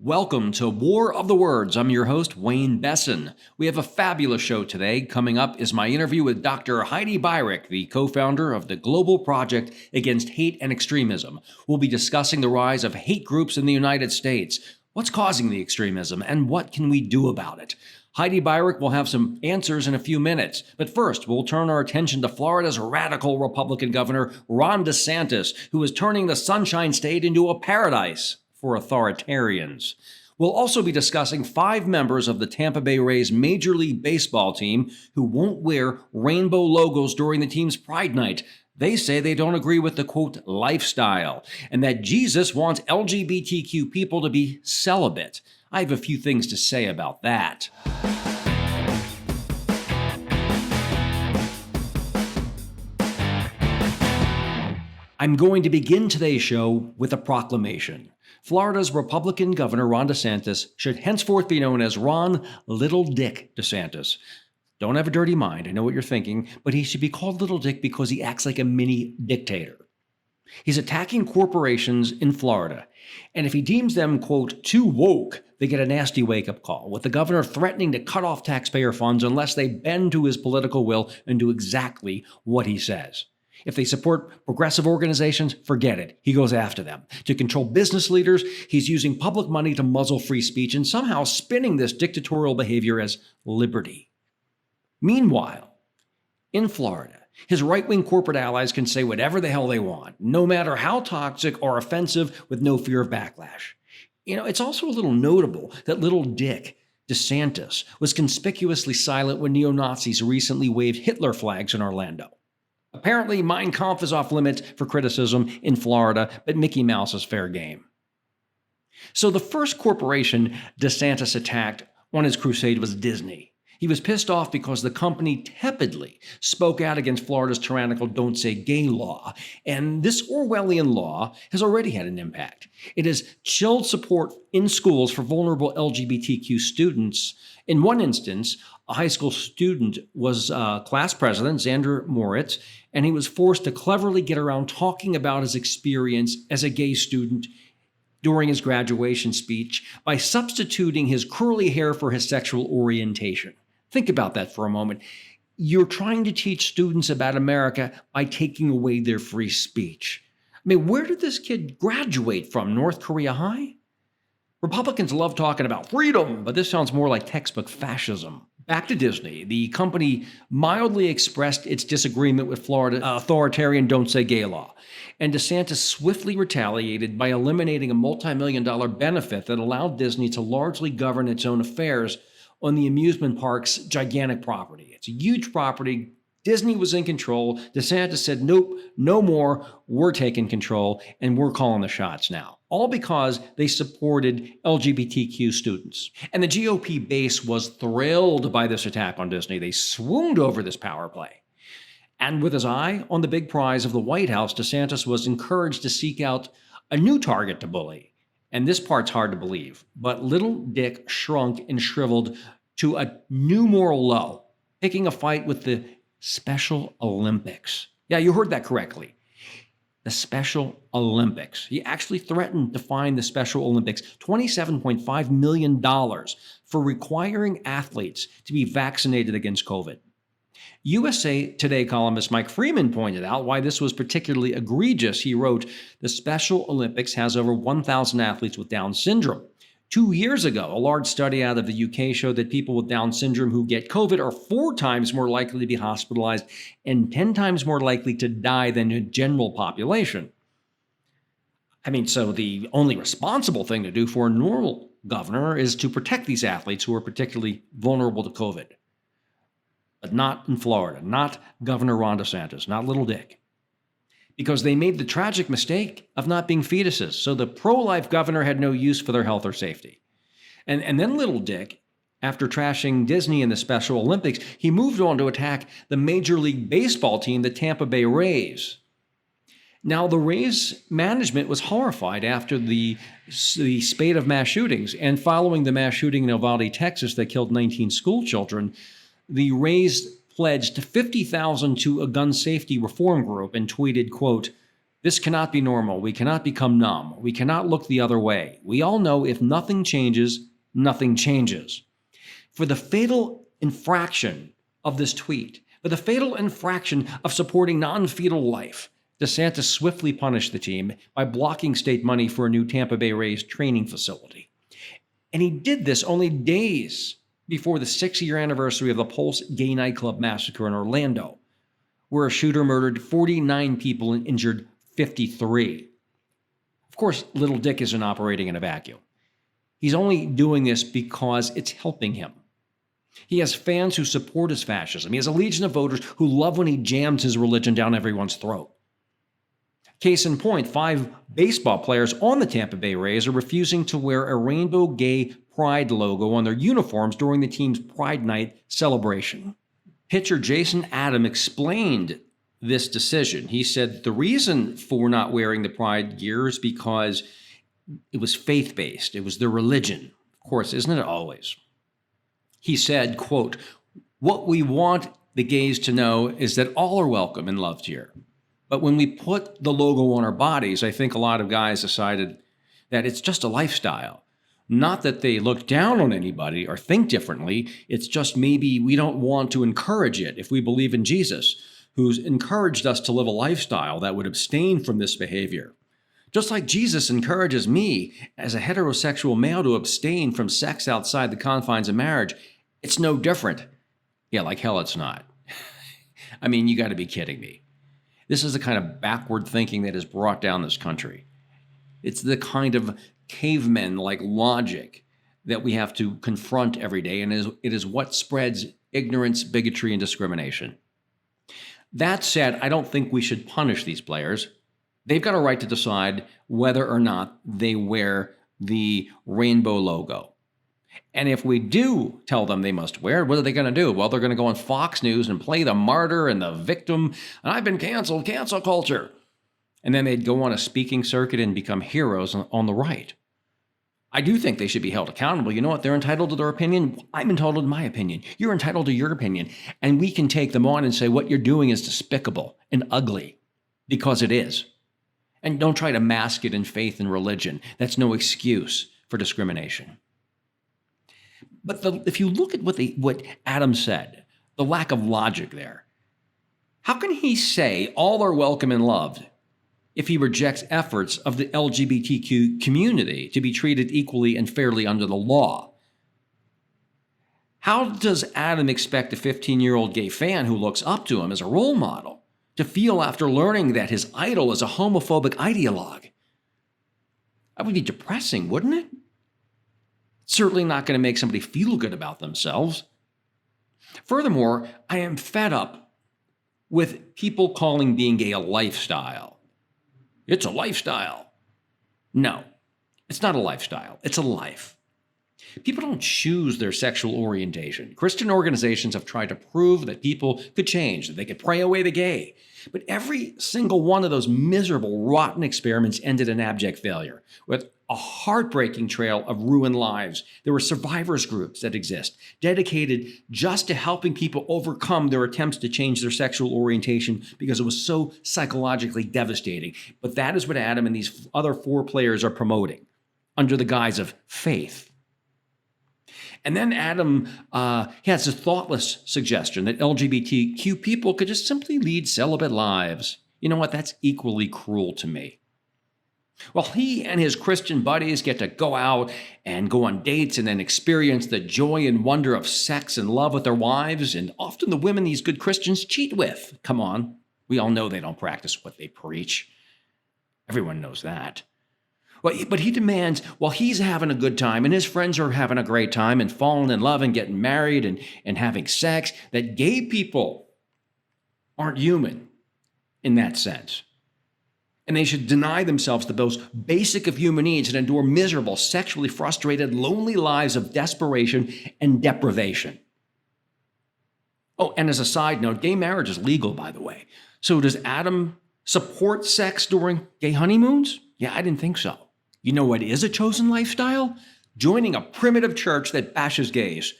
Welcome to War of the Words. I'm your host, Wayne Besen. We have a fabulous show today. Coming up is my interview with Dr. Heidi Beirich, the co-founder of the Global Project Against Hate and Extremism. We'll be discussing the rise of hate groups in the United States. What's causing the extremism and what can we do about it? Heidi Beirich will have some answers in a few minutes. But first, we'll turn our attention to Florida's radical Republican governor, Ron DeSantis, who is turning the Sunshine State into a paradise for authoritarians. We'll also be discussing 5 members of the Tampa Bay Rays Major League Baseball team who won't wear rainbow logos during the team's Pride Night. They say they don't agree with the, quote, lifestyle, and that Jesus wants LGBTQ people to be celibate. I have a few things to say about that. I'm going to begin today's show with a proclamation. Florida's Republican Governor Ron DeSantis should henceforth be known as Ron Little Dick DeSantis. Don't have a dirty mind, I know what you're thinking, but he should be called Little Dick because he acts like a mini dictator. He's attacking corporations in Florida, and if he deems them, quote, too woke, they get a nasty wake-up call, with the governor threatening to cut off taxpayer funds unless they bend to his political will and do exactly what he says. If they support progressive organizations, forget it. He goes after them. To control business leaders, he's using public money to muzzle free speech and somehow spinning this dictatorial behavior as liberty. Meanwhile, in Florida, his right-wing corporate allies can say whatever the hell they want, no matter how toxic or offensive, with no fear of backlash. It's also a little notable that Little Dick DeSantis was conspicuously silent when neo-Nazis recently waved Hitler flags in Orlando. Apparently, Mein Kampf is off limits for criticism in Florida, but Mickey Mouse is fair game. So the first corporation DeSantis attacked on his crusade was Disney. He was pissed off because the company tepidly spoke out against Florida's tyrannical Don't Say Gay law. And this Orwellian law has already had an impact. It has chilled support in schools for vulnerable LGBTQ students. In one instance, a high school student was class president, Xander Moritz, and he was forced to cleverly get around talking about his experience as a gay student during his graduation speech by substituting his curly hair for his sexual orientation. Think about that for a moment. You're trying to teach students about America by taking away their free speech. I mean, where did this kid graduate from? North Korea High? Republicans love talking about freedom, but this sounds more like textbook fascism. Back to Disney. The company mildly expressed its disagreement with Florida authoritarian Don't Say Gay law, and DeSantis swiftly retaliated by eliminating a multi-million-dollar benefit that allowed Disney to largely govern its own affairs on the amusement park's gigantic property. It's a huge property. Disney was in control. DeSantis said, nope, no more. We're taking control, and we're calling the shots now. All because they supported LGBTQ students. And the GOP base was thrilled by this attack on Disney. They swooned over this power play. And with his eye on the big prize of the White House, DeSantis was encouraged to seek out a new target to bully. And this part's hard to believe, but Little Dick shrunk and shriveled to a new moral low, picking a fight with the Special Olympics. Yeah, you heard that correctly. The Special Olympics. He actually threatened to fine the Special Olympics $27.5 million for requiring athletes to be vaccinated against COVID. USA Today columnist Mike Freeman pointed out why this was particularly egregious. He wrote, the Special Olympics has over 1,000 athletes with Down syndrome. 2 years ago, a large study out of the UK showed that people with Down syndrome who get COVID are 4 times more likely to be hospitalized and 10 times more likely to die than the general population. So the only responsible thing to do for a normal governor is to protect these athletes who are particularly vulnerable to COVID. But not in Florida, not Governor Ron DeSantis, not Little Dick. Because they made the tragic mistake of not being fetuses. So the pro-life governor had no use for their health or safety. And then Little Dick, after trashing Disney in the Special Olympics, he moved on to attack the Major League Baseball team, the Tampa Bay Rays. Now, the Rays management was horrified after the spate of mass shootings. And following the mass shooting in Uvalde, Texas, that killed 19 school children, the Rays pledged $50,000 to a gun safety reform group and tweeted, quote, This cannot be normal. We cannot become numb. We cannot look the other way. We all know if nothing changes, nothing changes. For the fatal infraction of this tweet, for the fatal infraction of supporting non-fetal life, DeSantis swiftly punished the team by blocking state money for a new Tampa Bay Rays training facility. And he did this only days before the 6-year anniversary of the Pulse gay nightclub massacre in Orlando, where a shooter murdered 49 people and injured 53. Of course, Little Dick isn't operating in a vacuum. He's only doing this because it's helping him. He has fans who support his fascism. He has a legion of voters who love when he jams his religion down everyone's throat. Case in point, 5 baseball players on the Tampa Bay Rays are refusing to wear a rainbow gay pride logo on their uniforms during the team's Pride Night celebration. Pitcher Jason Adam explained this decision. He said the reason for not wearing the pride gear is because it was faith-based. It was their religion. Of course, isn't it always? He said, quote, "What we want the gays to know is that all are welcome and loved here. But when we put the logo on our bodies, I think a lot of guys decided that it's just a lifestyle. Not that they look down on anybody or think differently. It's just maybe we don't want to encourage it if we believe in Jesus, who's encouraged us to live a lifestyle that would abstain from this behavior. Just like Jesus encourages me as a heterosexual male to abstain from sex outside the confines of marriage, it's no different." Yeah, like hell it's not. I mean, you got to be kidding me. This is the kind of backward thinking that has brought down this country. It's the kind of cavemen-like logic that we have to confront every day, and it is what spreads ignorance, bigotry, and discrimination. That said, I don't think we should punish these players. They've got a right to decide whether or not they wear the rainbow logo. And if we do tell them they must wear it, what are they going to do? Well, they're going to go on Fox News and play the martyr and the victim, and I've been canceled, cancel culture. And then they'd go on a speaking circuit and become heroes on the right. I do think they should be held accountable. You know what? They're entitled to their opinion. I'm entitled to my opinion. You're entitled to your opinion. And we can take them on and say what you're doing is despicable and ugly, because it is. And don't try to mask it in faith and religion. That's no excuse for discrimination. But if you look at what Adam said, the lack of logic there, how can he say all are welcome and loved if he rejects efforts of the LGBTQ community to be treated equally and fairly under the law? How does Adam expect a 15-year-old gay fan who looks up to him as a role model to feel after learning that his idol is a homophobic ideologue? That would be depressing, wouldn't it? Certainly not going to make somebody feel good about themselves. Furthermore, I am fed up with people calling being gay a lifestyle. It's a lifestyle. No, it's not a lifestyle. It's a life. People don't choose their sexual orientation. Christian organizations have tried to prove that people could change, that they could pray away the gay. But every single one of those miserable, rotten experiments ended in abject failure, with a heartbreaking trail of ruined lives. There were survivors groups that exist, dedicated just to helping people overcome their attempts to change their sexual orientation because it was so psychologically devastating. But that is what Adam and these other 4 players are promoting under the guise of faith. And then Adam has a thoughtless suggestion that LGBTQ people could just simply lead celibate lives. You know what? That's equally cruel to me. Well, he and his Christian buddies get to go out and go on dates and then experience the joy and wonder of sex and love with their wives, and often the women these good Christians cheat with. Come on. We all know they don't practice what they preach. Everyone knows that. But he demands, while he's having a good time and his friends are having a great time and falling in love and getting married and having sex, that gay people aren't human in that sense. And they should deny themselves the most basic of human needs and endure miserable, sexually frustrated, lonely lives of desperation and deprivation. Oh, and as a side note, gay marriage is legal, by the way. So does Adam support sex during gay honeymoons? Yeah, I didn't think so. You know what is a chosen lifestyle? Joining a primitive church that bashes gays.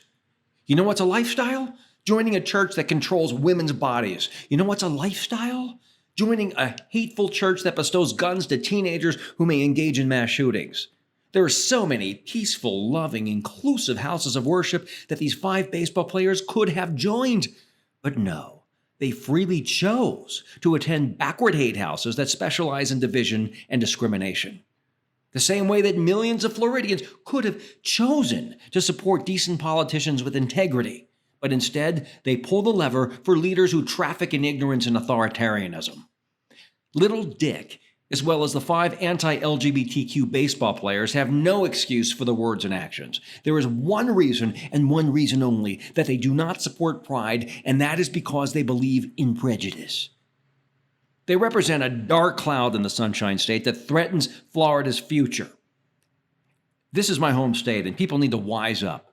You know what's a lifestyle? Joining a church that controls women's bodies. You know what's a lifestyle? joining a hateful church that bestows guns to teenagers who may engage in mass shootings. There are so many peaceful, loving, inclusive houses of worship that these 5 baseball players could have joined. But no, they freely chose to attend backward hate houses that specialize in division and discrimination. The same way that millions of Floridians could have chosen to support decent politicians with integrity, but instead they pull the lever for leaders who traffic in ignorance and authoritarianism. Little Dick, as well as the 5 anti-LGBTQ baseball players, have no excuse for the words and actions. There is one reason, and one reason only, that they do not support pride, and that is because they believe in prejudice. They represent a dark cloud in the Sunshine State that threatens Florida's future. This is my home state, and people need to wise up,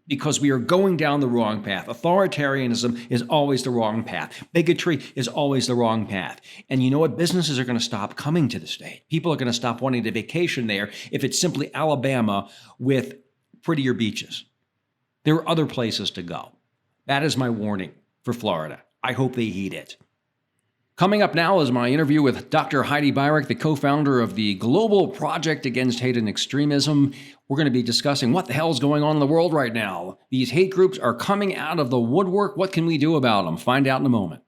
because we are going down the wrong path. Authoritarianism is always the wrong path. Bigotry is always the wrong path. And you know what? Businesses are going to stop coming to the state. People are going to stop wanting to vacation there if it's simply Alabama with prettier beaches. There are other places to go. That is my warning for Florida. I hope they heed it. Coming up now is my interview with Dr. Heidi Beirich, the co-founder of the Global Project Against Hate and Extremism. We're going to be discussing what the hell is going on in the world right now. These hate groups are coming out of the woodwork. What can we do about them? Find out in a moment.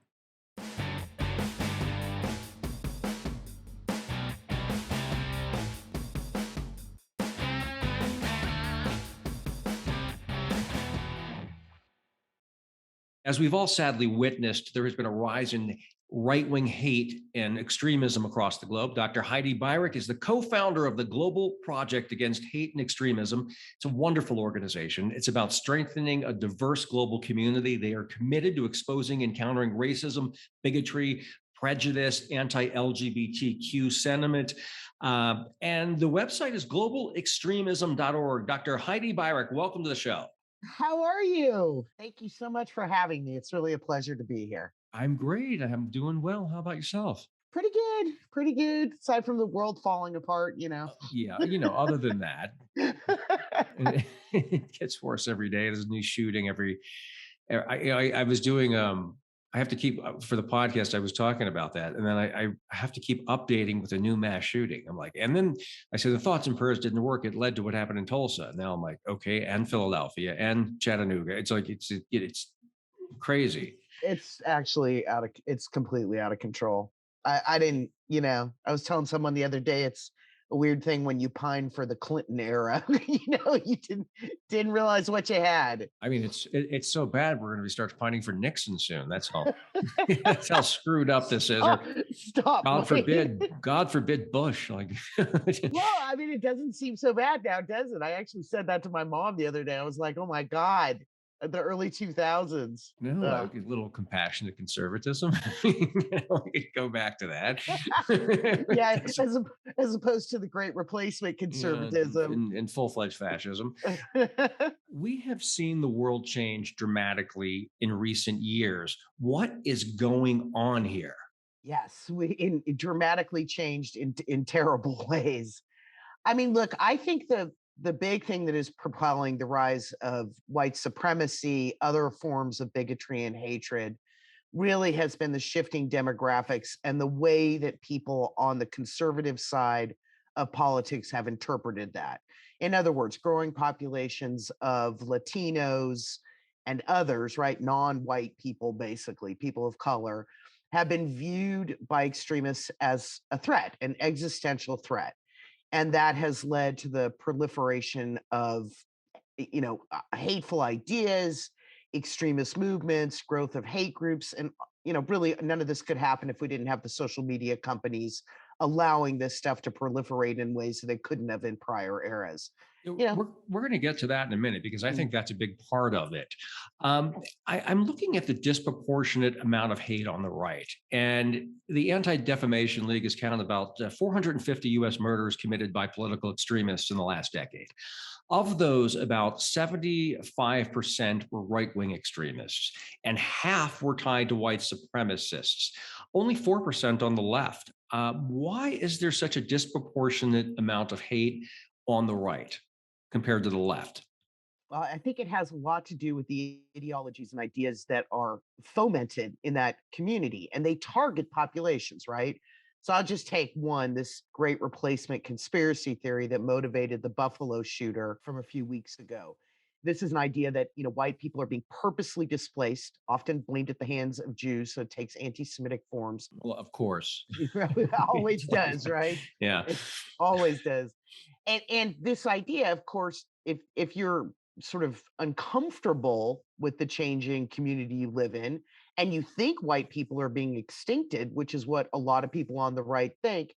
As we've all sadly witnessed, there has been a rise in right-wing hate and extremism across the globe. Dr. Heidi Beirich is the co-founder of the Global Project Against Hate and Extremism. It's a wonderful organization. It's about strengthening a diverse global community. They are committed to exposing and countering racism, bigotry, prejudice, anti-LGBTQ sentiment. And the website is globalextremism.org. Dr. Heidi Beirich, welcome to the show. How are you? Thank you so much for having me. It's really a pleasure to be here. I'm great. I'm doing well. How about yourself? Pretty good. Pretty good. Aside from the world falling apart, Yeah, other than that, it gets worse every day. There's a new shooting I was doing, I have to keep, for the podcast, I was talking about that. And then I have to keep updating with a new mass shooting. I'm like, and then I said, the thoughts and prayers didn't work. It led to what happened in Tulsa. Now I'm like, okay, and Philadelphia and Chattanooga. It's like, it's crazy. It's actually it's completely out of control. I didn't, I was telling someone the other day, it's a weird thing when you pine for the Clinton era, you didn't realize what you had. I mean, it's so bad. We're going to start pining for Nixon soon. That's how, that's how screwed up this is. Oh, stop. God forbid Bush. Like, well, I mean, it doesn't seem so bad now, does it? I actually said that to my mom the other day. I was like, oh my God. The early 2000s. No, a little compassionate conservatism. Go back to that. Yeah, as opposed to the great replacement conservatism and full-fledged fascism. We have seen the world change dramatically in recent years. What is going on here? Yes, it dramatically changed in terrible ways. I mean, look, I think the big thing that is propelling the rise of white supremacy, other forms of bigotry and hatred, really has been the shifting demographics and the way that people on the conservative side of politics have interpreted that. In other words, growing populations of Latinos and others, right, non-white people, basically, people of color, have been viewed by extremists as a threat, an existential threat. And that has led to the proliferation of, hateful ideas, extremist movements, growth of hate groups. And, really none of this could happen if we didn't have the social media companies allowing this stuff to proliferate in ways that they couldn't have in prior eras. We're going to get to that in a minute because I think that's a big part of it. I'm looking at the disproportionate amount of hate on the right, and the Anti-Defamation League has counted about 450 U.S. murders committed by political extremists in the last decade. Of those, about 75% were right-wing extremists, and half were tied to white supremacists. Only 4% on the left. Why is there such a disproportionate amount of hate on the right compared to the left? I think it has a lot to do with the ideologies and ideas that are fomented in that community, and they target populations, right? So I'll just take one, this great replacement conspiracy theory that motivated the Buffalo shooter from a few weeks ago. This is an idea that, white people are being purposely displaced, often blamed at the hands of Jews, so it takes anti-Semitic forms. Well, of course. It always does, right? Yeah. It always does. And this idea, of course, if you're sort of uncomfortable with the changing community you live in, and you think white people are being extincted, which is what a lot of people on the right think,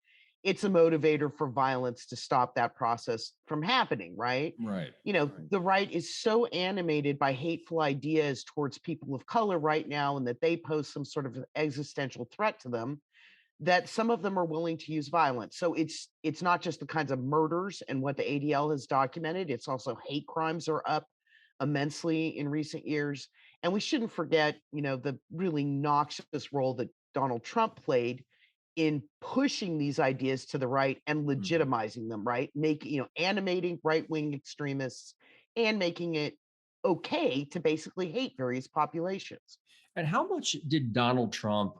it's a motivator for violence to stop that process from happening, right? Right. The right is so animated by hateful ideas towards people of color right now, and that they pose some sort of existential threat to them, that some of them are willing to use violence. So it's not just the kinds of murders and what the ADL has documented, it's also hate crimes are up immensely in recent years. And we shouldn't forget, the really noxious role that Donald Trump played in pushing these ideas to the right and Mhm. legitimizing them, right? Animating right-wing extremists and making it okay to basically hate various populations. And how much did Donald Trump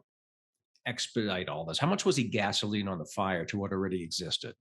expedite all this? How much was he gasoline on the fire to what already existed?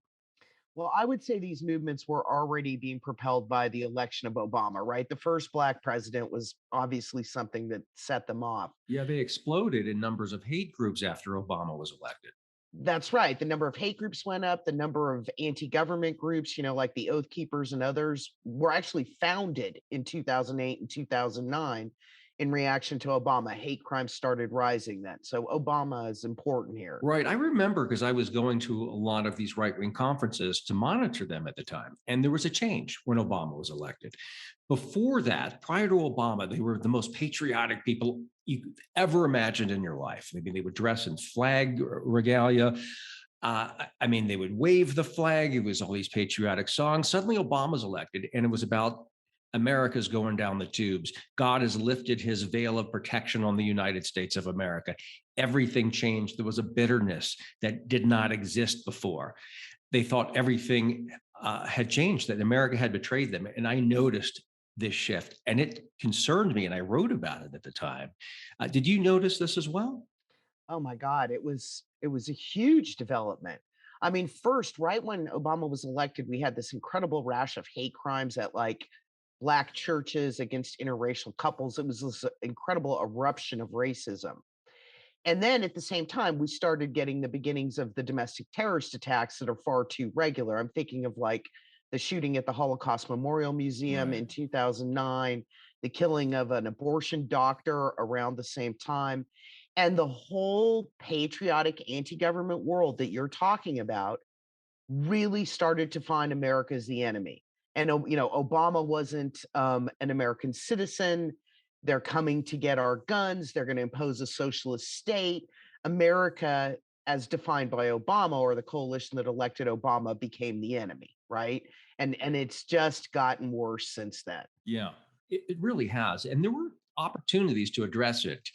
Well, I would say these movements were already being propelled by the election of Obama, right? The first Black president was obviously something that set them off. Yeah, they exploded in numbers of hate groups after Obama was elected. That's right. The number of hate groups went up. The number of anti government groups, like the Oath Keepers and others, were actually founded in 2008 and 2009 in reaction to Obama. Hate crimes started rising then. So Obama is important here. Right. I remember because I was going to a lot of these right wing conferences to monitor them at the time. And there was a change when Obama was elected. Before that, prior to Obama, they were the most patriotic people you could ever imagined in your life. I mean, they would dress in flag regalia. They would wave the flag. It was all these patriotic songs. Suddenly, Obama's elected, and it was about America's going down the tubes. God has lifted his veil of protection on the United States of America. Everything changed. There was a bitterness that did not exist before. They thought everything had changed, that America had betrayed them. And I noticed this shift, and it concerned me, and I wrote about it at the time. Did you notice this as well? Oh my God, it was a huge development. I mean, first, right when Obama was elected, we had this incredible rash of hate crimes at like Black churches against interracial couples. It was this incredible eruption of racism. And then at the same time, we started getting the beginnings of the domestic terrorist attacks that are far too regular. I'm thinking of like the shooting at the Holocaust Memorial Museum Right. in 2009, the killing of an abortion doctor around the same time. And the whole patriotic anti government world that you're talking about really started to find America as the enemy. And Obama wasn't an American citizen. They're coming to get our guns. They're going to impose a socialist state. America, as defined by Obama or the coalition that elected Obama, became the enemy, right? And it's just gotten worse since then. Yeah, it really has. And there were opportunities to address it.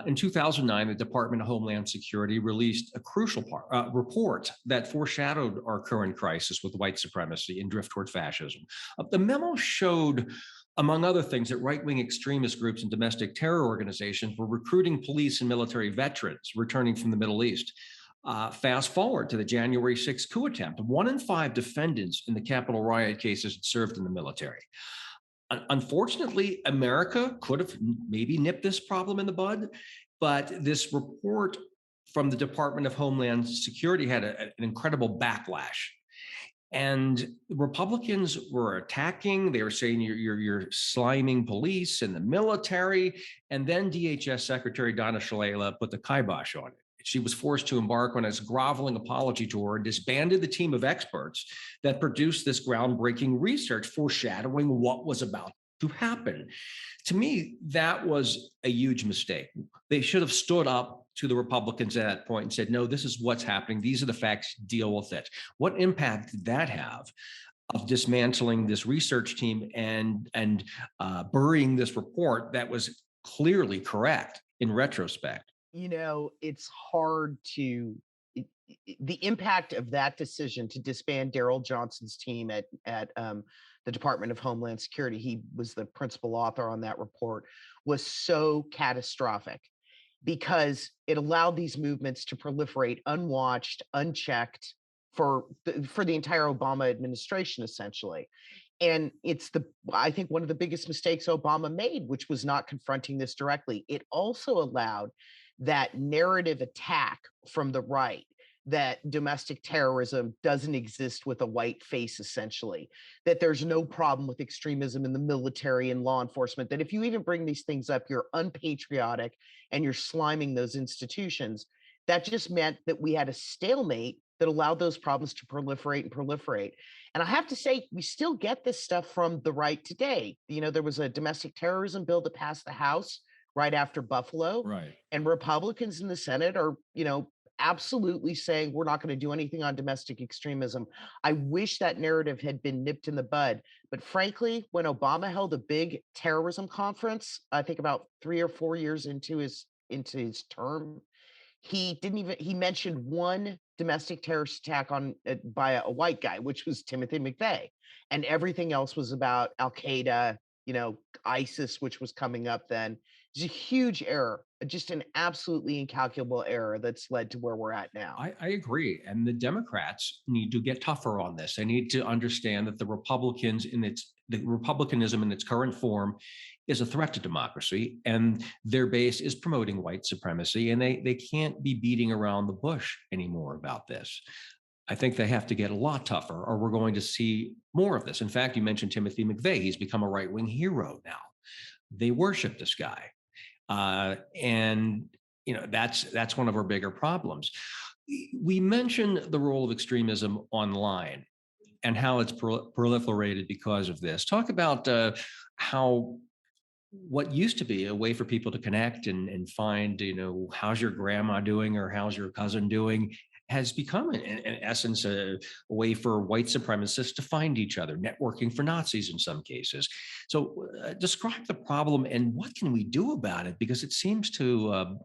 In 2009, the Department of Homeland Security released a crucial report that foreshadowed our current crisis with white supremacy and drift toward fascism. The memo showed, among other things, that right wing extremist groups and domestic terror organizations were recruiting police and military veterans returning from the Middle East. Fast forward to the January 6th coup attempt. 1 in 5 defendants in the Capitol riot cases had served in the military. Unfortunately, America could have maybe nipped this problem in the bud, but this report from the Department of Homeland Security had an incredible backlash. And Republicans were attacking. They were saying you're sliming police and the military. And then DHS Secretary Donna Shalala put the kibosh on it. She was forced to embark on a groveling apology tour and disbanded the team of experts that produced this groundbreaking research foreshadowing what was about to happen. To me, that was a huge mistake. They should have stood up to the Republicans at that point and said, no, this is what's happening. These are the facts. Deal with it. What impact did that have of dismantling this research team and burying this report that was clearly correct in retrospect? It's hard to the impact of that decision to disband Daryl Johnson's team at the Department of Homeland Security, he was the principal author on that report, was so catastrophic because it allowed these movements to proliferate unwatched, unchecked for the entire Obama administration, essentially. And I think one of the biggest mistakes Obama made, which was not confronting this directly. It also allowed that narrative attack from the right that domestic terrorism doesn't exist with a white face, essentially, that there's no problem with extremism in the military and law enforcement, that if you even bring these things up, you're unpatriotic and you're sliming those institutions. That just meant that we had a stalemate that allowed those problems to proliferate and proliferate. And I have to say, we still get this stuff from the right today. There was a domestic terrorism bill that passed the House right after Buffalo, Right. and Republicans in the Senate are, absolutely saying we're not going to do anything on domestic extremism. I wish that narrative had been nipped in the bud. But frankly, when Obama held a big terrorism conference, I think about 3 or 4 years into his term, he mentioned one domestic terrorist attack by a white guy, which was Timothy McVeigh, and everything else was about Al Qaeda, ISIS, which was coming up then. It's a huge error, just an absolutely incalculable error that's led to where we're at now. I agree. And the Democrats need to get tougher on this. They need to understand that the Republicanism in its current form is a threat to democracy, and their base is promoting white supremacy, and they can't be beating around the bush anymore about this. I think they have to get a lot tougher, or we're going to see more of this. In fact, you mentioned Timothy McVeigh. He's become a right-wing hero now. They worship this guy. And that's one of our bigger problems. We mentioned the role of extremism online and how it's proliferated because of this. Talk about how what used to be a way for people to connect and find, how's your grandma doing or how's your cousin doing, has become, in essence, a way for white supremacists to find each other, networking for Nazis in some cases. So describe the problem and what can we do about it? Because it seems to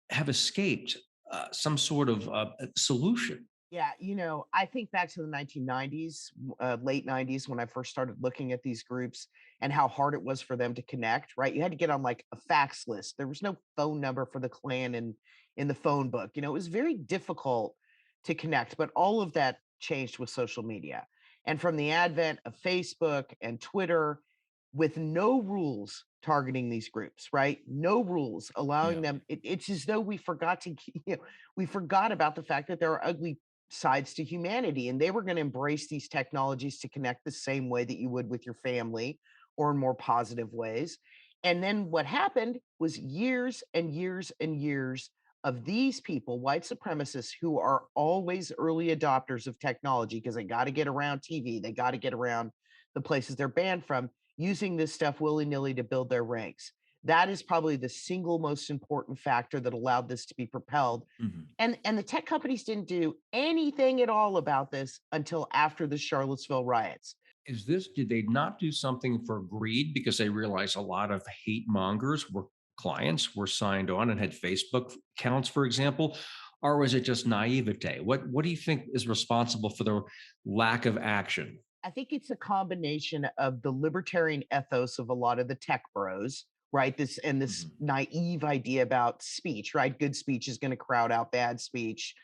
have escaped some sort of solution. Yeah, I think back to the 1990s, late 90s, when I first started looking at these groups and how hard it was for them to connect, right? You had to get on like a fax list. There was no phone number for the Klan in the phone book. It was very difficult to connect, but all of that changed with social media. And from the advent of Facebook and Twitter, with no rules targeting these groups, right? No rules allowing Yeah. them. It's as though we forgot we forgot about the fact that there are ugly sides to humanity, and they were going to embrace these technologies to connect the same way that you would with your family or in more positive ways. And then what happened was years and years and years of these people, white supremacists, who are always early adopters of technology because they got to get around TV, they got to get around the places they're banned from, using this stuff willy-nilly to build their ranks. That is probably the single most important factor that allowed this to be propelled. Mhm. And the tech companies didn't do anything at all about this until after the Charlottesville riots. Did they not do something for greed because they realized a lot of hate mongers were signed on and had Facebook accounts, for example? Or was it just naivete? What do you think is responsible for the lack of action? I think it's a combination of the libertarian ethos of a lot of the tech bros, right? This Mhm. naive idea about speech, right? Good speech is going to crowd out bad speech.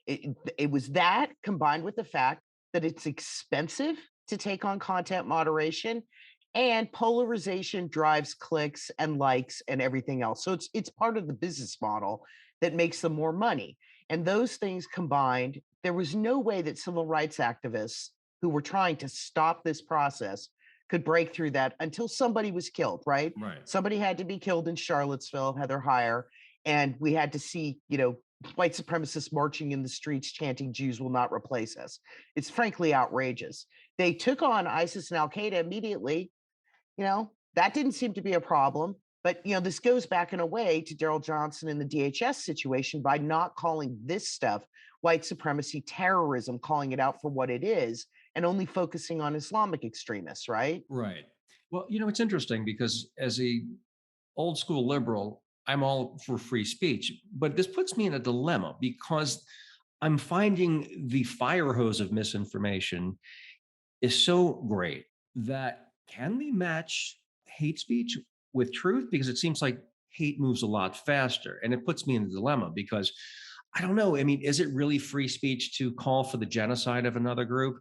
It was that combined with the fact that it's expensive to take on content moderation, and polarization drives clicks and likes and everything else. So it's part of the business model that makes them more money. And those things combined, there was no way that civil rights activists who were trying to stop this process could break through that until somebody was killed, right? Right. Somebody had to be killed in Charlottesville, Heather Heyer, and we had to see, white supremacists marching in the streets chanting Jews will not replace us. It's frankly outrageous. They took on ISIS and Al Qaeda immediately. That didn't seem to be a problem. But this goes back in a way to Daryl Johnson and the DHS situation by not calling this stuff white supremacy terrorism, calling it out for what it is, and only focusing on Islamic extremists, right? Right. Well, it's interesting because as a old school liberal, I'm all for free speech, but this puts me in a dilemma because I'm finding the fire hose of misinformation is so great that can we match hate speech with truth? Because it seems like hate moves a lot faster. And it puts me in a dilemma because I don't know. I mean, is it really free speech to call for the genocide of another group?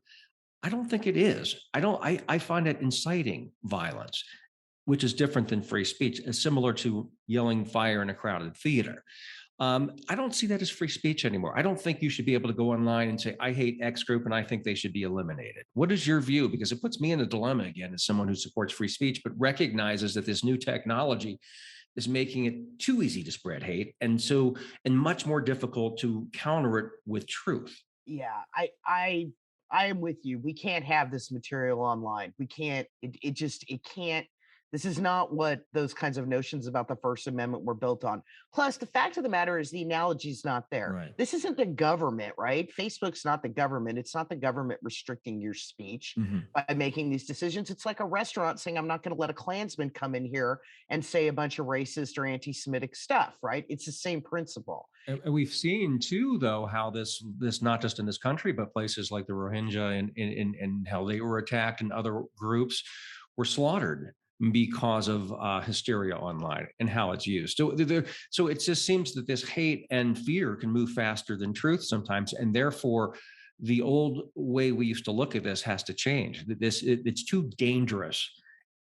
I don't think it is. I find it inciting violence, which is different than free speech. It's similar to yelling fire in a crowded theater. I don't see that as free speech anymore. I don't think you should be able to go online and say, I hate X group and I think they should be eliminated. What is your view? Because it puts me in a dilemma again as someone who supports free speech, but recognizes that this new technology is making it too easy to spread hate and much more difficult to counter it with truth. Yeah, I am with you. We can't have this material online. We can't. It can't. This is not what those kinds of notions about the First Amendment were built on. Plus, the fact of the matter is the analogy is not there. Right. This isn't the government, right? Facebook's not the government. It's not the government restricting your speech Mhm. by making these decisions. It's like a restaurant saying, I'm not going to let a Klansman come in here and say a bunch of racist or anti-Semitic stuff, right? It's the same principle. And we've seen too, though, how this not just in this country, but places like the Rohingya and how they were attacked and other groups were slaughtered because of hysteria online and how it's used. So it just seems that this hate and fear can move faster than truth sometimes, and therefore the old way we used to look at this has to change. It's too dangerous,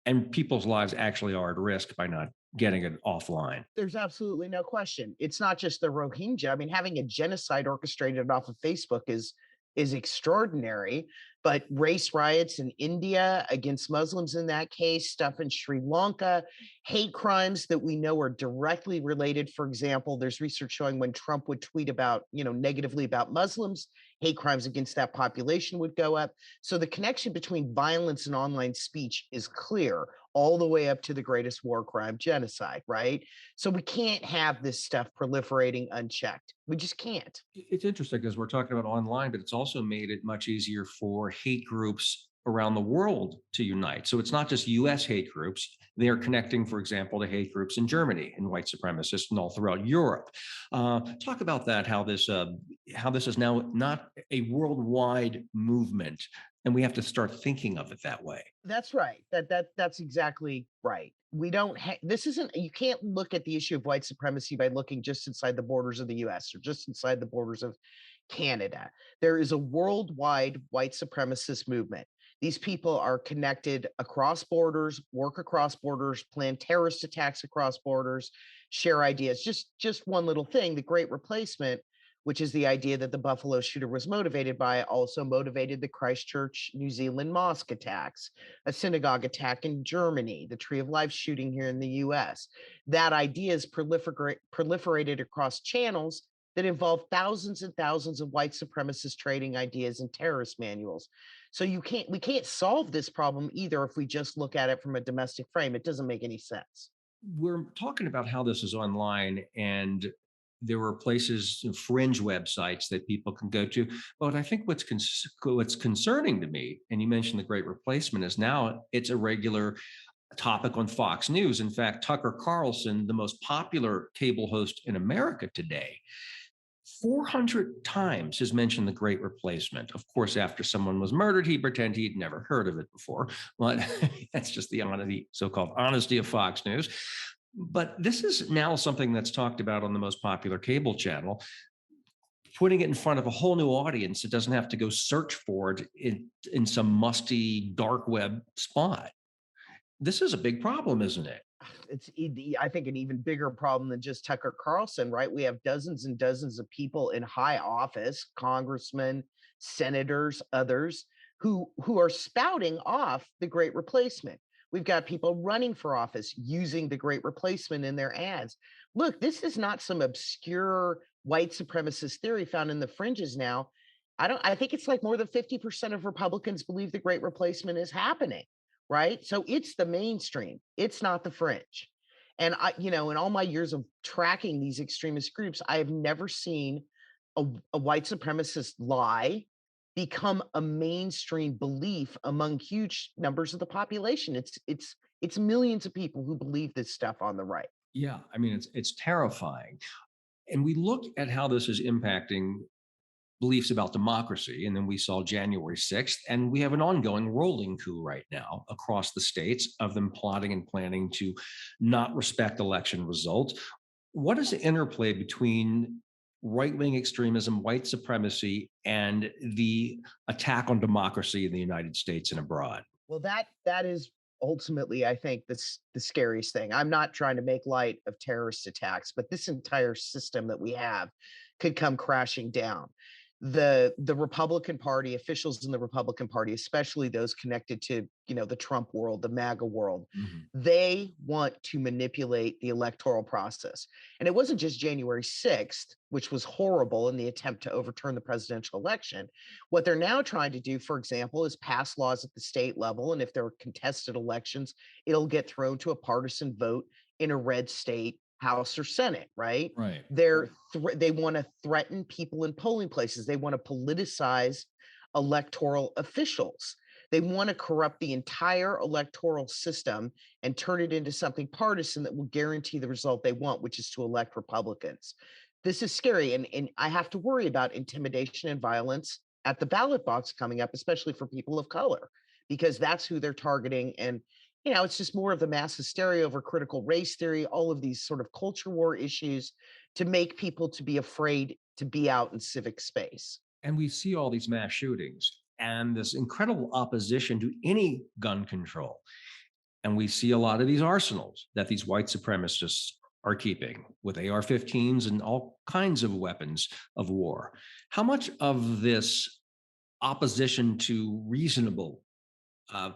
and people's lives actually are at risk by not getting it offline. There's absolutely no question. It's not just the Rohingya. I mean, having a genocide orchestrated off of Facebook is extraordinary, but race riots in India against Muslims in that case, stuff in Sri Lanka, hate crimes that we know are directly related. For example, there's research showing when Trump would tweet about, negatively about Muslims, hate crimes against that population would go up. So the connection between violence and online speech is clear all the way up to the greatest war crime, genocide, right? So we can't have this stuff proliferating unchecked. We just can't. It's interesting because we're talking about online, but it's also made it much easier for hate groups around the world to unite. So it's not just US hate groups. They're connecting, for example, to hate groups in Germany and white supremacists and all throughout Europe. Talk about that, how this is now not a worldwide movement, and we have to start thinking of it that way. That's right. That's exactly right. We don't this isn't you can't look at the issue of white supremacy by looking just inside the borders of the US or just inside the borders of Canada. There is a worldwide white supremacist movement. These people are connected across borders, work across borders, plan terrorist attacks across borders, share ideas. Just one little thing, the great replacement, which is the idea that the Buffalo shooter was motivated by, also motivated the Christchurch, New Zealand mosque attacks, a synagogue attack in Germany, the Tree of Life shooting here in the US. That idea is proliferated across channels that involve thousands and thousands of white supremacist trading ideas and terrorist manuals. So we can't solve this problem either if we just look at it from a domestic frame. It doesn't make any sense. We're talking about how this is online and there are places, fringe websites that people can go to. But I think what's concerning to me, and you mentioned the Great Replacement, is now it's a regular topic on Fox News. In fact, Tucker Carlson, the most popular cable host in America today, 400 times has mentioned the Great Replacement. Of course, after someone was murdered, he pretended he'd never heard of it before. But that's just the so-called honesty of Fox News. But this is now something that's talked about on the most popular cable channel, putting it in front of a whole new audience. It doesn't have to go search for it in some musty dark web spot. This is a big problem, isn't it? I think an even bigger problem than just Tucker Carlson, right? We have dozens and dozens of people in high office, congressmen, senators, others who are spouting off the great replacement. We've got people running for office using the great replacement in their ads. Look, this is not some obscure white supremacist theory found in the fringes now. I think it's like more than 50% of Republicans believe the great replacement is happening, right? So it's the mainstream. It's not the fringe. And in all my years of tracking these extremist groups, I have never seen a white supremacist lie become a mainstream belief among huge numbers of the population. It's millions of people who believe this stuff on the right. Yeah, I mean it's terrifying. And we look at how this is impacting beliefs about democracy. And then we saw January 6th, and we have an ongoing rolling coup right now across the states of them plotting and planning to not respect election results. What is the interplay between right wing extremism, white supremacy, and the attack on democracy in the United States and abroad? Well, that is ultimately, I think, the scariest thing. I'm not trying to make light of terrorist attacks, but this entire system that we have could come crashing down. The Republican Party, officials in the Republican Party, especially those connected to, the Trump world, the MAGA world, Mhm. they want to manipulate the electoral process. And it wasn't just January 6th, which was horrible in the attempt to overturn the presidential election. What they're now trying to do, for example, is pass laws at the state level. And if there are contested elections, it'll get thrown to a partisan vote in a red state House or Senate, right? Right. They want to threaten people in polling places. They want to politicize electoral officials. They want to corrupt the entire electoral system and turn it into something partisan that will guarantee the result they want, which is to elect Republicans. This is scary. And I have to worry about intimidation and violence at the ballot box coming up, especially for people of color, because that's who they're targeting. And, it's just more of the mass hysteria over critical race theory, all of these sort of culture war issues to make people to be afraid to be out in civic space. And we see all these mass shootings and this incredible opposition to any gun control. And we see a lot of these arsenals that these white supremacists are keeping with AR 15s and all kinds of weapons of war. How much of this opposition to reasonable uh,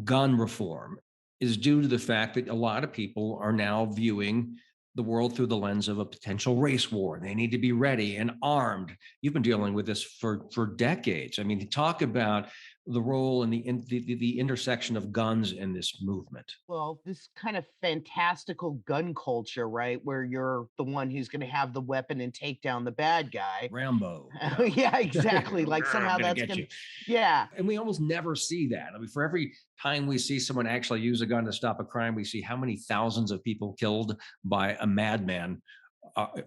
gun reform is due to the fact that a lot of people are now viewing the world through the lens of a potential race war? They need to be ready and armed. You've been dealing with this for decades. I mean, talk about the role and the intersection of guns in this movement. Well, this kind of fantastical gun culture, right? Where you're the one who's going to have the weapon and take down the bad guy. Rambo, Yeah, exactly. Like I'm somehow gonna that's get going to, you. yeah. And we almost never see that. I mean, for every time we see someone actually use a gun to stop a crime, we see how many thousands of people killed by a madman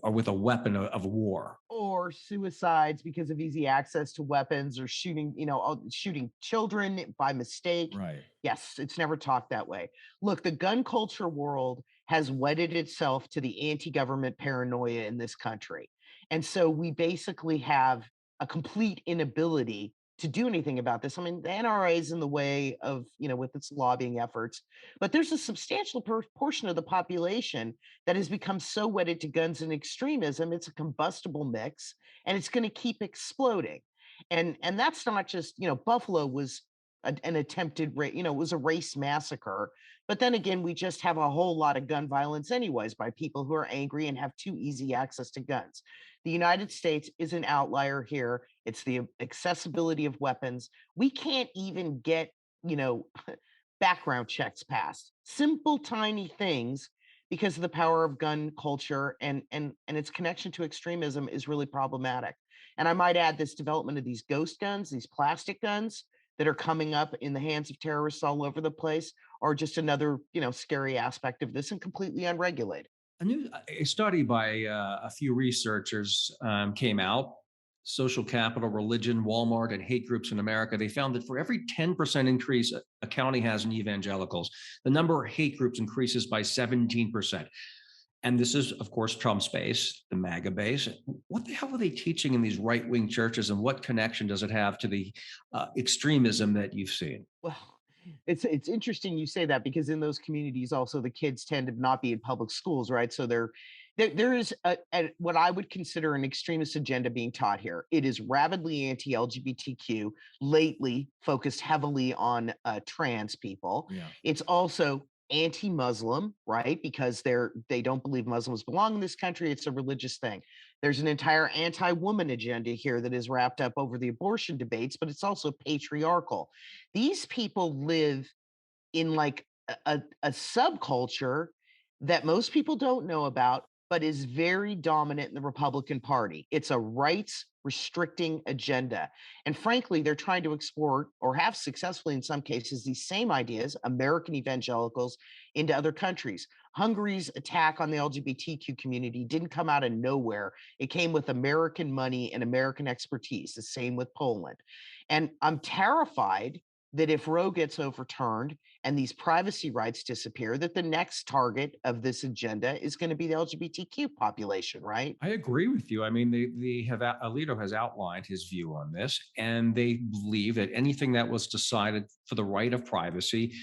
or with a weapon of war. Or suicides because of easy access to weapons or shooting, shooting children by mistake. Right. Yes, it's never talked that way. Look, the gun culture world has wedded itself to the anti-government paranoia in this country. And so we basically have a complete inability to do anything about this. I mean, the NRA is in the way of, with its lobbying efforts, but there's a substantial portion of the population that has become so wedded to guns and extremism, it's a combustible mix, and it's going to keep exploding. And that's not just, Buffalo was an attempted, it was a race massacre. But then again, we just have a whole lot of gun violence, anyways, by people who are angry and have too easy access to guns. The United States is an outlier here. It's the accessibility of weapons. We can't even get, you know, background checks passed. Simple, tiny things because of the power of gun culture and its connection to extremism is really problematic. And I might add this development of these ghost guns, these plastic guns that are coming up in the hands of terrorists all over the place are just another, scary aspect of this and completely unregulated. A study by a few researchers came out. Social capital, religion, Walmart, and hate groups in America. They found that for every 10% increase a county has in evangelicals, the number of hate groups increases by 17%. And this is, of course, Trump's base, the MAGA base. What the hell are they teaching in these right wing churches, and what connection does it have to the extremism that you've seen? Well, it's interesting you say that because in those communities also the kids tend to not be in public schools, right? So there is what I would consider an extremist agenda being taught here. It is rabidly anti-LGBTQ, lately focused heavily on trans people. Yeah. It's also anti-Muslim, right? Because they don't believe Muslims belong in this country. It's a religious thing. There's an entire anti-woman agenda here that is wrapped up over the abortion debates, but it's also patriarchal. These people live in like a subculture that most people don't know about, but is very dominant in the Republican Party. It's a rights restricting agenda. And frankly, they're trying to export, or have successfully in some cases, these same ideas, American evangelicals, into other countries. Hungary's attack on the LGBTQ community didn't come out of nowhere. It came with American money and American expertise. The same with Poland. And I'm terrified that if Roe gets overturned and these privacy rights disappear, that the next target of this agenda is going to be the LGBTQ population, right? I agree with you. I mean, they have Alito has outlined his view on this, and they believe that anything that was decided for the right of privacy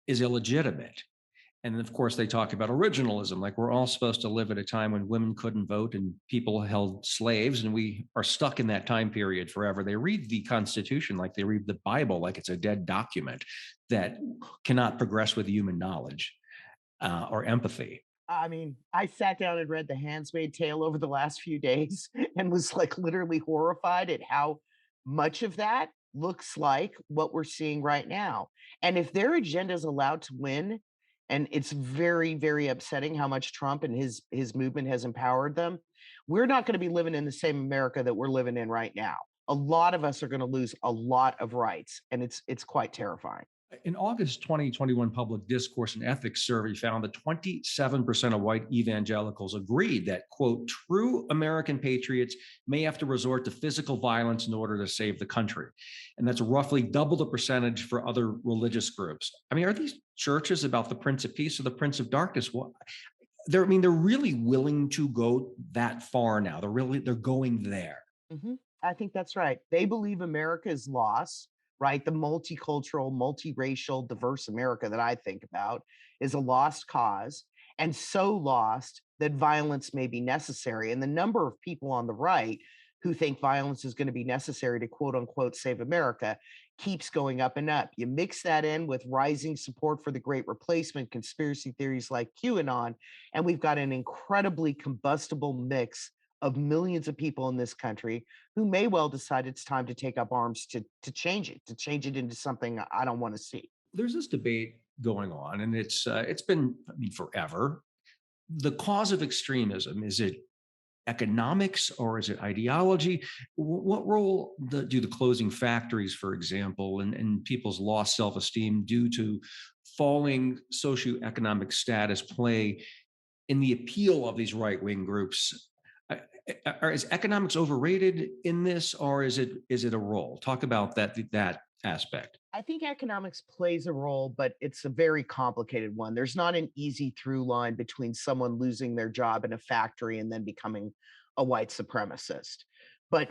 is illegitimate. And of course, they talk about originalism, like we're all supposed to live at a time when women couldn't vote and people held slaves, and we are stuck in that time period forever. They read the Constitution like they read the Bible, like it's a dead document that cannot progress with human knowledge or empathy. I mean, I sat down and read The Handmaid's Tale over the last few days and was like literally horrified at how much of that looks like what we're seeing right now. And if their agenda is allowed to win, and it's very, very upsetting how much Trump and his movement has empowered them, we're not going to be living in the same America that we're living in right now. A lot of us are going to lose a lot of rights, and it's quite terrifying. In August 2021 public discourse and ethics survey found that 27% of white evangelicals agreed that, quote, true American patriots may have to resort to physical violence in order to save the country. And that's roughly double the percentage for other religious groups. I mean, are these churches about the Prince of Peace or the Prince of Darkness? Well, they're really willing to go that far now. They're going there. I think that's right. They believe America is lost, right? The multicultural, multiracial, diverse America that I think about is a lost cause, and so lost that violence may be necessary. And the number of people on the right who think violence is going to be necessary to quote unquote save America keeps going up and up. You mix that in with rising support for the Great Replacement, conspiracy theories like QAnon, and we've got an incredibly combustible mix of millions of people in this country who may well decide it's time to take up arms to change it into something I don't want to see. There's this debate going on, and it's been, I mean, forever. The cause of extremism, is it economics or is it ideology? What role do the closing factories, for example, and people's lost self-esteem due to falling socioeconomic status play in the appeal of these right-wing groups? Is economics overrated in this, or is it a role? Talk about that aspect. I think economics plays a role, but it's a very complicated one. There's not an easy through line between someone losing their job in a factory and then becoming a white supremacist. But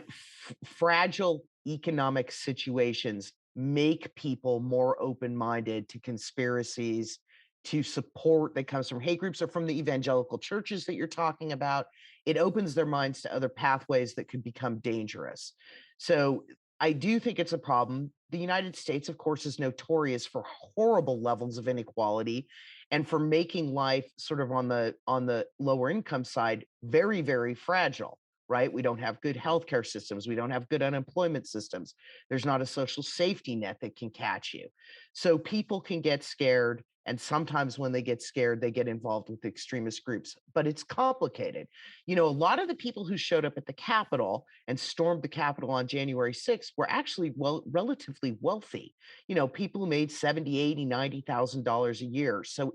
fragile economic situations make people more open minded to conspiracies, to support that comes from hate groups or from the evangelical churches that you're talking about. It opens their minds to other pathways that could become dangerous. So I do think it's a problem. The United States, of course, is notorious for horrible levels of inequality and for making life sort of on the lower income side very, very fragile, right? We don't have good healthcare systems. We don't have good unemployment systems. There's not a social safety net that can catch you. So people can get scared. And sometimes when they get scared, they get involved with extremist groups. But it's complicated. You know, a lot of the people who showed up at the Capitol and stormed the Capitol on January 6th were actually relatively wealthy. You know, people who made 70, 80, $90,000 a year. So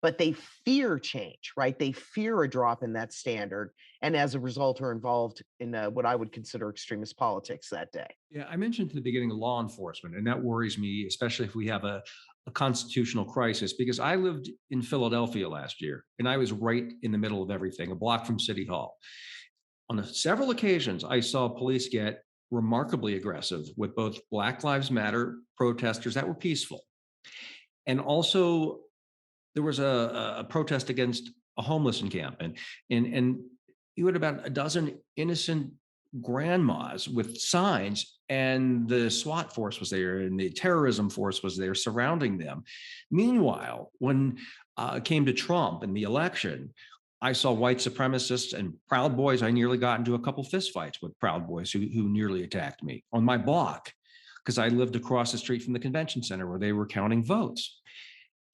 but they fear change, right? They fear a drop in that standard. And as a result, are involved in what I would consider extremist politics that day. Yeah, I mentioned at the beginning of law enforcement, and that worries me, especially if we have a constitutional crisis, because I lived in Philadelphia last year and I was right in the middle of everything, a block from City Hall. On several occasions, I saw police get remarkably aggressive with both Black Lives Matter protesters that were peaceful. And also, there was a protest against a homeless encampment. And you had about a dozen innocent grandmas with signs, and the SWAT force was there and the terrorism force was there surrounding them. Meanwhile, when it came to Trump and the election, I saw white supremacists and Proud Boys. I nearly got into a couple fistfights with Proud Boys who nearly attacked me on my block because I lived across the street from the convention center where they were counting votes.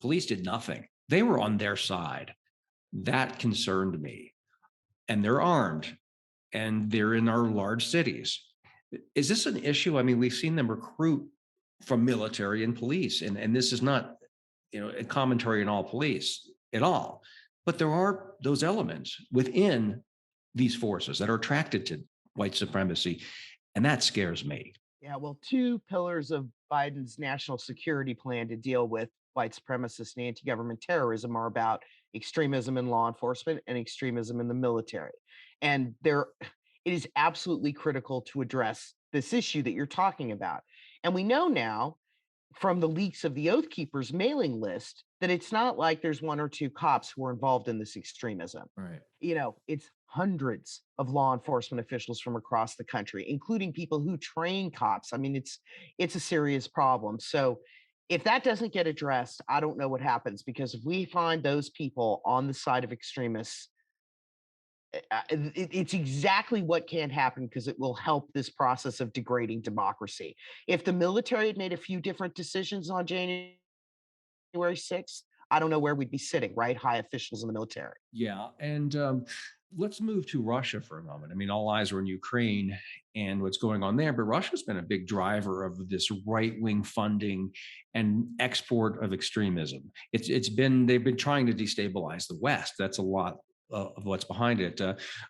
Police did nothing. They were on their side. That concerned me. And they're armed and they're in our large cities. Is this an issue? I mean, we've seen them recruit from military and police, and this is not, a commentary on all police at all. But there are those elements within these forces that are attracted to white supremacy, and that scares me. Yeah, well, two pillars of Biden's national security plan to deal with white supremacist and anti government terrorism are about extremism in law enforcement and extremism in the military. And it is absolutely critical to address this issue that you're talking about. And we know now from the leaks of the Oath Keepers mailing list that it's not like there's one or two cops who are involved in this extremism. Right. It's hundreds of law enforcement officials from across the country, including people who train cops. I mean, it's a serious problem. So if that doesn't get addressed, I don't know what happens, because if we find those people on the side of extremists, it's exactly what can happen, because it will help this process of degrading democracy. If the military had made a few different decisions on January 6th, I don't know where we'd be sitting, right? High officials in the military. Yeah, and let's move to Russia for a moment. I mean, all eyes are in Ukraine and what's going on there, but Russia's been a big driver of this right-wing funding and export of extremism. It's been they've been trying to destabilize the West. That's a lot of what's behind it.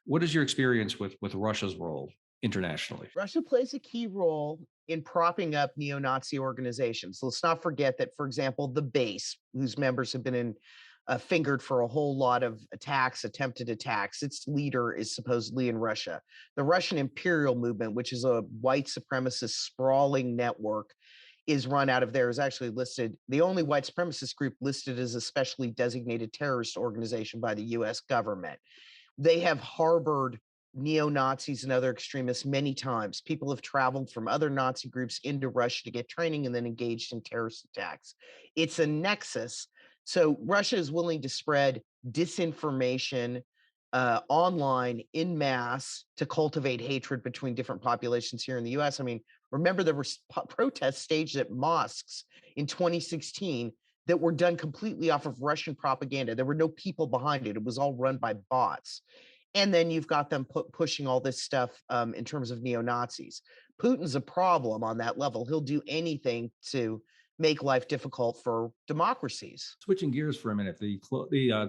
What is your experience with Russia's role internationally? Russia plays a key role in propping up neo-Nazi organizations. Let's not forget that, for example, the base, whose members have been fingered for a whole lot of attacks, attempted attacks, its leader is supposedly in Russia. The Russian Imperial Movement, which is a white supremacist sprawling network, is run out of there, is actually listed, the only white supremacist group listed as a specially designated terrorist organization by the US government. They have harbored neo-Nazis and other extremists many times. People have traveled from other Nazi groups into Russia to get training and then engaged in terrorist attacks. It's a nexus. So Russia is willing to spread disinformation online in mass to cultivate hatred between different populations here in the US. I mean, remember there were protests staged at mosques in 2016 that were done completely off of Russian propaganda. There were no people behind it. It was all run by bots. And then you've got them pushing all this stuff in terms of neo-Nazis. Putin's a problem on that level. He'll do anything to make life difficult for democracies. Switching gears for a minute, the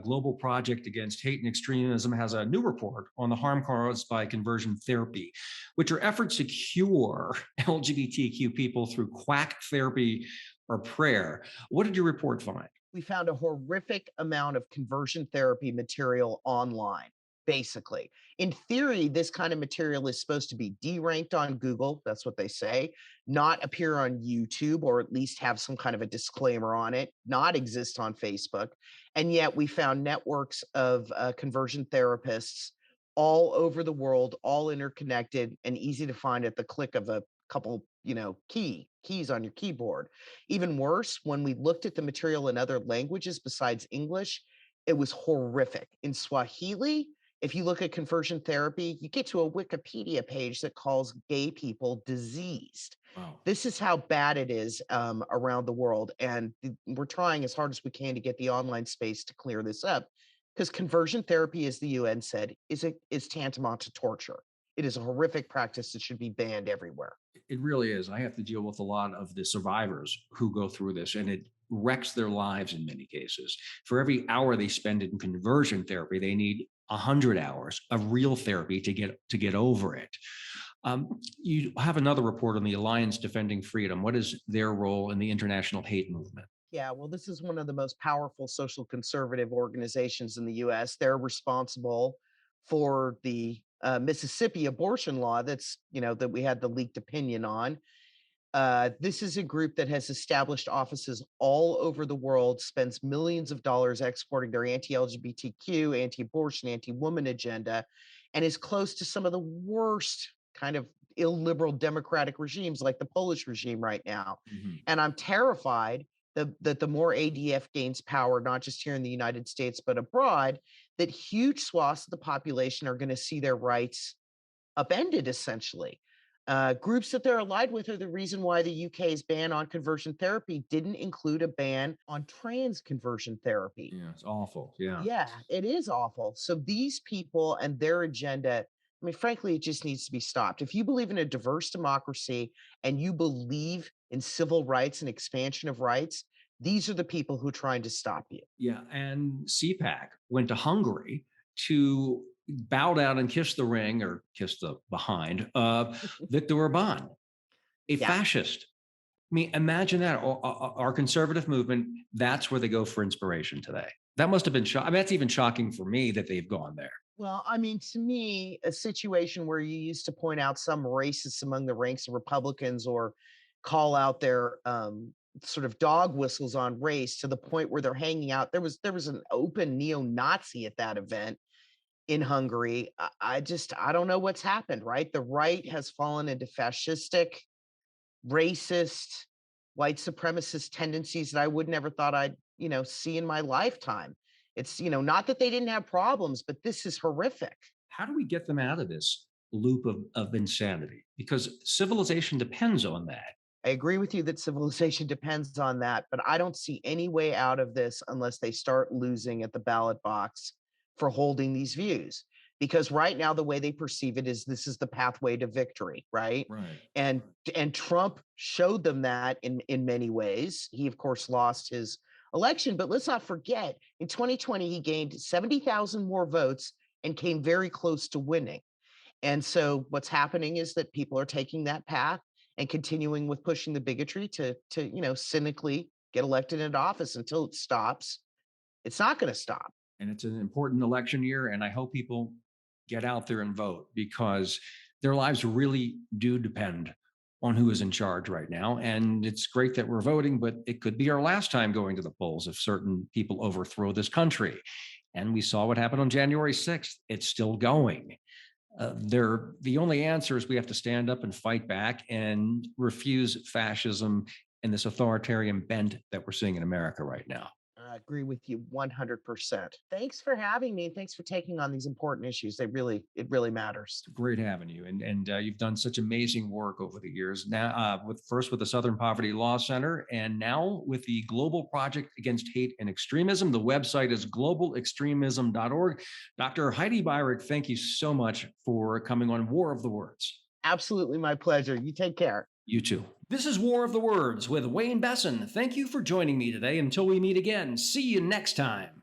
Global Project Against Hate and Extremism has a new report on the harm caused by conversion therapy, which are efforts to cure LGBTQ people through quack therapy or prayer. What did your report find? We found a horrific amount of conversion therapy material online. Basically, in theory, this kind of material is supposed to be deranked on Google. That's what they say, not appear on YouTube, or at least have some kind of a disclaimer on it, not exist on Facebook. And yet we found networks of conversion therapists all over the world, all interconnected and easy to find at the click of a couple, keys on your keyboard. Even worse, when we looked at the material in other languages besides English, it was horrific. In Swahili, if you look at conversion therapy, you get to a Wikipedia page that calls gay people diseased. Wow. This is how bad it is around the world. And we're trying as hard as we can to get the online space to clear this up, because conversion therapy, as the UN said, is tantamount to torture. It is a horrific practice that should be banned everywhere. It really is. I have to deal with a lot of the survivors who go through this, and it wrecks their lives in many cases. For every hour they spend in conversion therapy, they need 100 hours of real therapy to get over it. You have another report on the Alliance Defending Freedom. What is their role in the international hate movement? Yeah, well, this is one of the most powerful social conservative organizations in the US. They're responsible for the Mississippi abortion law that we had the leaked opinion on. This is a group that has established offices all over the world, spends millions of dollars exporting their anti-LGBTQ, anti-abortion, anti-woman agenda, and is close to some of the worst kind of illiberal democratic regimes like the Polish regime right now. Mhm. And I'm terrified that the more ADF gains power, not just here in the United States, but abroad, that huge swaths of the population are going to see their rights upended, essentially. Groups that they're allied with are the reason why the UK's ban on conversion therapy didn't include a ban on trans conversion therapy. Yeah, it's awful. Yeah. Yeah, it is awful. So these people and their agenda, I mean, frankly, it just needs to be stopped. If you believe in a diverse democracy and you believe in civil rights and expansion of rights, these are the people who are trying to stop you. Yeah. And CPAC went to Hungary to bow down and kiss the ring or kiss the behind of Viktor Orban, a Yeah. fascist. I mean, imagine that. Our conservative movement, that's where they go for inspiration today. That must have been shocking. I mean, that's even shocking for me that they've gone there. Well, I mean, to me, a situation where you used to point out some racists among the ranks of Republicans or call out their sort of dog whistles on race to the point where they're hanging out. There was an open neo-Nazi at that event in Hungary. I don't know what's happened, right? The right has fallen into fascistic, racist, white supremacist tendencies that I would never thought I'd, see in my lifetime. It's, not that they didn't have problems, but this is horrific. How do we get them out of this loop of insanity? Because civilization depends on that. I agree with you that civilization depends on that, but I don't see any way out of this unless they start losing at the ballot box for holding these views. Because right now, the way they perceive it is this is the pathway to victory, right? Right. And and Trump showed them that in many ways. He, of course, lost his election, but let's not forget in 2020 he gained 70,000 more votes and came very close to winning. And so what's happening is that people are taking that path and continuing with pushing the bigotry to cynically get elected into office until it stops. It's not going to stop. And it's an important election year. And I hope people get out there and vote because their lives really do depend on who is in charge right now. And it's great that we're voting, but it could be our last time going to the polls if certain people overthrow this country. And we saw what happened on January 6th. It's still going. The only answer is we have to stand up and fight back and refuse fascism and this authoritarian bent that we're seeing in America right now. I agree with you 100%. Thanks for having me. And thanks for taking on these important issues. It really matters. Great having you, and you've done such amazing work over the years. Now, with the Southern Poverty Law Center, and now with the Global Project Against Hate and Extremism. The website is globalextremism.org. Dr. Heidi Beirich, thank you so much for coming on War of the Words. Absolutely my pleasure. You take care. You too. This is War of the Words with Wayne Besen. Thank you for joining me today. Until we meet again, see you next time.